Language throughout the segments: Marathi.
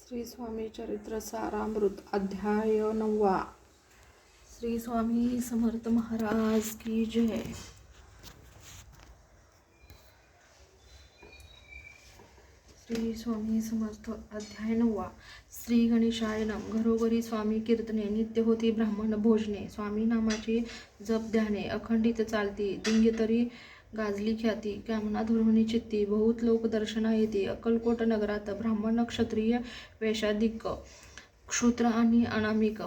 श्री स्वामी चरित्र सारामृत अध्याय 9. श्री स्वामी समर्थ महाराज की जय. श्री स्वामी समर्थ अध्याय 9. श्री गणेशाय नम. घरोघरी स्वामी कीर्तने, नित्य होती ब्राह्मण भोजने, स्वामी नामाची जप ध्याने अखंडित चालती, दिंग तरी गाजली ख्याती, कामना धरुणी चित्ती, बहुत लोक दर्शना येती. अक्कलकोट नगरात ब्राह्मण क्षत्रिय वैशाधिक, क्षुद्र आणि अनामिक,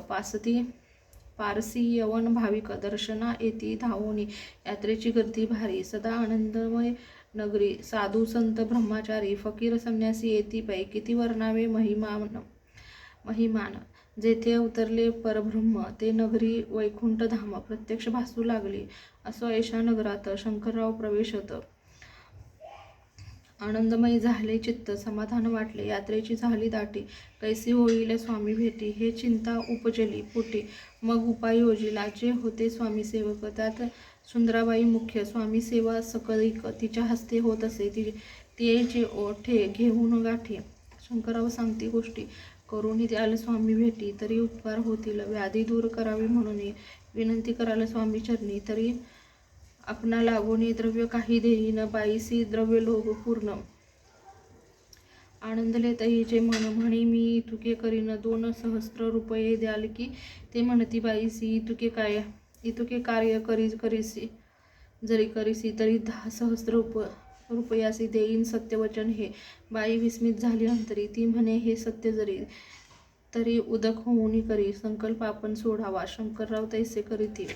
पारसी यवन भाविक दर्शना येती धावोनी. यात्रेची गर्दी भारी, सदा आनंदमय नगरी, साधू संत ब्रह्मचारी फकीर संन्यासी येती पै. किती वर्णावे महिमान, जेथे उतरले परब्रह्म ते नगरी वैकुंठ धाम प्रत्यक्ष भासू लागली. असो ऐशा नगरात शंकरराव प्रवेशत. आनंदमय झाले चित्त, समाधान वाटले. यात्रेची झाली दाटी, कैसी होईल स्वामी भेटी, हे चिंता उपजली पोटी. मग उपाय योजिला, जे होते स्वामी सेवक, त्यात सुंदराबाई मुख्य. स्वामी सेवा सकळीक तिच्या हस्ते होत असे. ते जे ओठे घेऊन गाठी, शंकरराव सांगती गोष्टी, करून द्याल स्वामी भेटी, तरी उपकार होतील. व्याधी दूर करावी म्हणून विनंती कराल स्वामी चरणी, तरी आपणा लागोनी द्रव्य काही देईन, बाईसी द्रव्य लोभ पूर्ण. आनंदले तईचे मन, म्हणी मी तुके करीन 2 सहस्त्र रुपये द्याल की, ते म्हणती बाईसी इतुके कार्य करीसी, जरी करीसी तरी 10 सहस्त्र रुपयासी देईन सत्यवचन हे. बाई विस्मित झाली अंतरी, ती म्हणे हे सत्य जरी, तरी उदक होऊनी करी, संकल्प आपण सोडावा. शंकरराव तैसे करीती.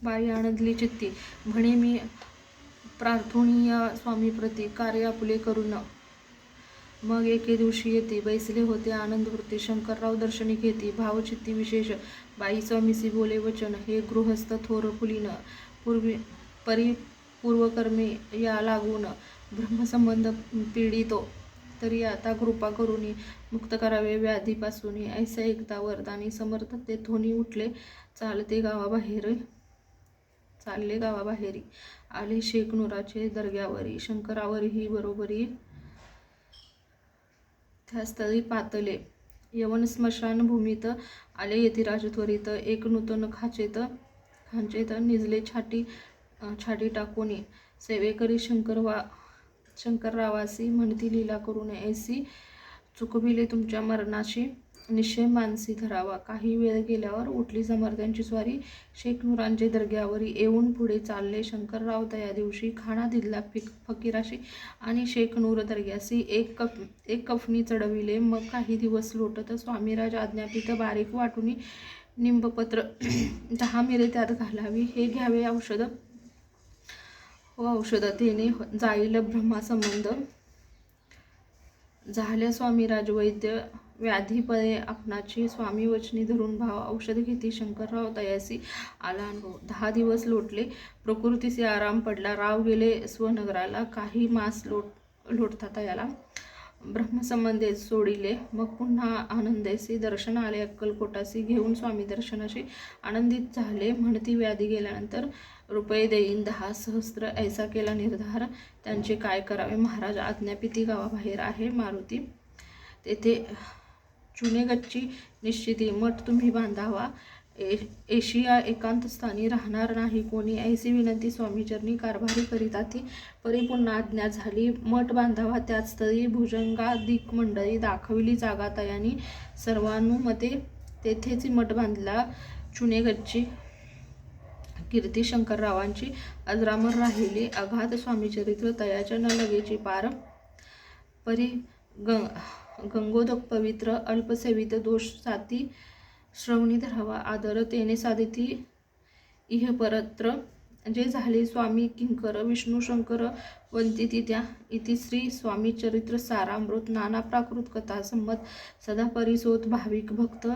बाई आनंदली चित्ती, म्हणे मी प्रार्थुनिया स्वामीप्रती, कार्य आपले करून. मग एके दिवशी येती, बैसले होते आनंदवृत्ती, शंकरराव दर्शनी घेती, भावचित्ती विशेष. बाई स्वामीसी बोले वचन, हे गृहस्थ थोर फुलीन, पूर्वकर्मे या लागून ब्रह्मसंबंध पीडितो, तरी आता कृपा करून मुक्त करावे व्याधीपासून. ऐसा एकदा वरदानी समर्थ तेथोनी उठले, चालले गावाबाहेरी, आले शेखनुराचे दर्ग्यावरी. शंकरावरही बरोबरी त्या स्थळी पातले. यवन स्मशान भूमीत आले यतिराज त्वरित, एक नूतन खांचेत निजले छाटी टाकूनी. सेवेकरी शंकररावासी म्हणती लीला करून, ऐसी चुकविले तुमच्या मरणाशी, निश्चय मानसी धरावा. काही वेळ गेल्यावर उठली समर्थांची स्वारी, शेखनुरांचे दर्ग्यावरी येऊन पुढे चालले. शंकरराव तया दिवशी खाणा दिला फकीराशी, आणि शेखनूर दर्ग्यासी एक कफनी चढविले. मग काही दिवस लोटत स्वामीराज आज्ञापित बारीक वाटून निंबपत्र 10 मिरे त्यात घालावी, हे घ्यावे औषध, तेने जाईल ब्रह्मासंबंध. झाल्या स्वामीराज वैद्य, व्याधी पळे आपणाची, स्वामी वचनी धरून भाव औषध घेती. शंकरराव तयासी आला अनुभव. 10 दिवस लोटले, प्रकृतीसी आराम पडला. राव गेले स्वनगराला, काही मास लोटता तयाला, ब्रह्मसंबंधे सोडिले. मग पुन्हा आनंदेसी दर्शन आले अक्कलकोटासी, घेऊन स्वामी दर्शनाशी आनंदित झाले. म्हणती व्याधी गेल्यानंतर रुपये देईन 10 सहस्त्र. ऐसा केला निर्धार, त्यांचे काय करावे. महाराज आज्ञापिती गावाबाहेर आहे मारुती, तेथे चुनेगच्ची निश्चिती, मठ तुम्ही बांधावा. एशिया एकांतस्थानी राहणार नाही कोणी, ऐसी विनंती स्वामीचरणी कारभारी करीताती. परी पुन्हा आज्ञा झाली, मठ बांधावा त्याच स्थळी. भुजंगादिक मंडळी दाखविली जागा तयानी, सर्वानुमते तेथेच मठ बांधला चुनेगच्ची. कीर्ती शंकररावांची अजरामर राहिली, अगाध स्वामीचरित्र तयाच्या न लगेची पार. परी गंगोदक पवित्र, अल्पसेवित दोष साती, श्रवणी धरावा आदर, तेने साधिती इहपरत्र. जे झाले स्वामी किंकर, विष्णू शंकर वंदिती त्या. इति श्री स्वामी चरित्र सारामृत. नाना प्राकृत कथा संमत सदा परिसोत भाविक भक्त.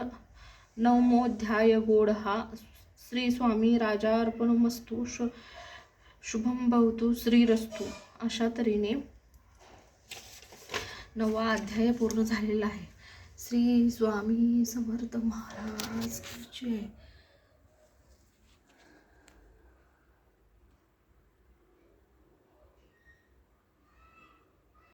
9मोऽध्याय गोड हा. श्री स्वामी राजार्पणमस्तु, शुभम भवतु श्रीरस्तु. अशा तऱ्हेने 9वा अध्याय पूर्ण झालेला आहे. श्री स्वामी समर्थ महाराज की जय.